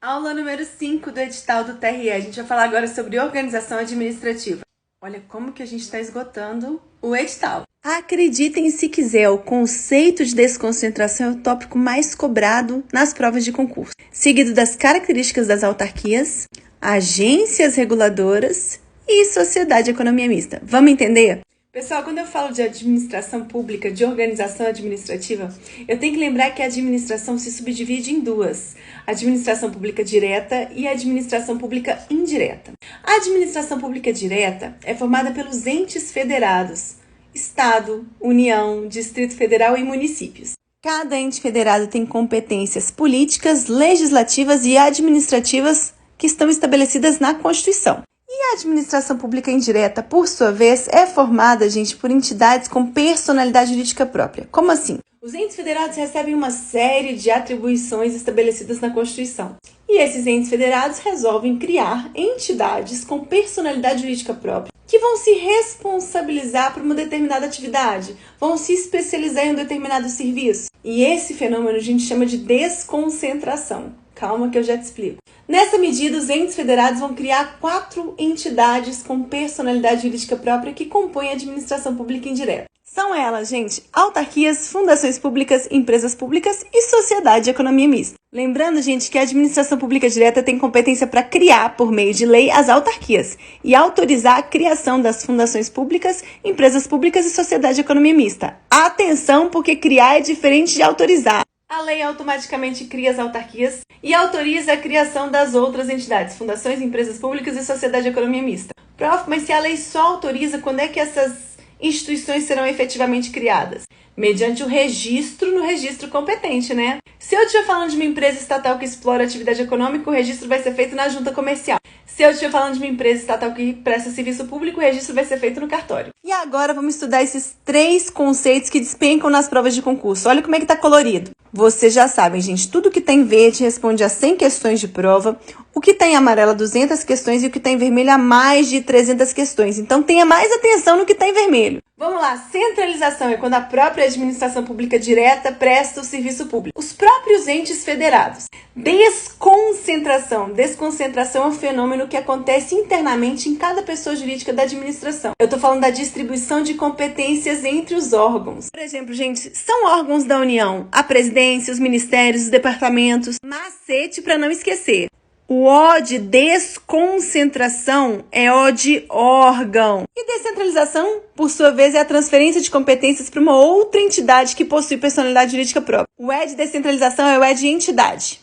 Aula número 5 do edital do TRE. A gente vai falar agora sobre organização administrativa. Olha como que a gente está esgotando o edital. Acreditem se quiser, o conceito de desconcentração é o tópico mais cobrado nas provas de concurso, seguido das características das autarquias, agências reguladoras e sociedade e economia mista. Vamos entender? Pessoal, quando eu falo de administração pública, de organização administrativa, eu tenho que lembrar que a administração se subdivide em duas: a administração pública direta e a administração pública indireta. A administração pública direta é formada pelos entes federados, Estado, União, Distrito Federal e municípios. Cada ente federado tem competências políticas, legislativas e administrativas que estão estabelecidas na Constituição. E a administração pública indireta, por sua vez, é formada, por entidades com personalidade jurídica própria. Como assim? Os entes federados recebem uma série de atribuições estabelecidas na Constituição. E esses entes federados resolvem criar entidades com personalidade jurídica própria, que vão se responsabilizar por uma determinada atividade, vão se especializar em um determinado serviço. E esse fenômeno a gente chama de desconcentração. Calma que eu já te explico. Nessa medida, os entes federados vão criar 4 entidades com personalidade jurídica própria que compõem a administração pública indireta. São elas, autarquias, fundações públicas, empresas públicas e sociedade de economia mista. Lembrando, que a administração pública direta tem competência para criar, por meio de lei, as autarquias e autorizar a criação das fundações públicas, empresas públicas e sociedade de economia mista. Atenção, porque criar é diferente de autorizar. A lei automaticamente cria as autarquias e autoriza a criação das outras entidades, fundações, empresas públicas e sociedade de economia mista. Prof, mas se a lei só autoriza, quando é que essas instituições serão efetivamente criadas? Mediante o registro no registro competente, né? Se eu estiver falando de uma empresa estatal que explora atividade econômica, o registro vai ser feito na junta comercial. Se eu estiver falando de uma empresa estatal que presta serviço público, o registro vai ser feito no cartório. E agora vamos estudar esses 3 conceitos que despencam nas provas de concurso. Olha como é que tá colorido. Vocês já sabem, tudo que tem verde responde a 100 questões de prova, o que tem amarelo a 200 questões e o que tem vermelho a mais de 300 questões. Então tenha mais atenção no que tem vermelho. Vamos lá, centralização é quando a própria administração pública direta presta o serviço público. Os próprios entes federados. Desconcentração. Desconcentração é um fenômeno que acontece internamente em cada pessoa jurídica da administração. Eu estou falando da distribuição de competências entre os órgãos. Por exemplo, são órgãos da União, a presidência, os ministérios, os departamentos. Macete para não esquecer. O O de desconcentração é O de órgão. E descentralização, por sua vez, é a transferência de competências para uma outra entidade que possui personalidade jurídica própria. O E de descentralização é o E de entidade.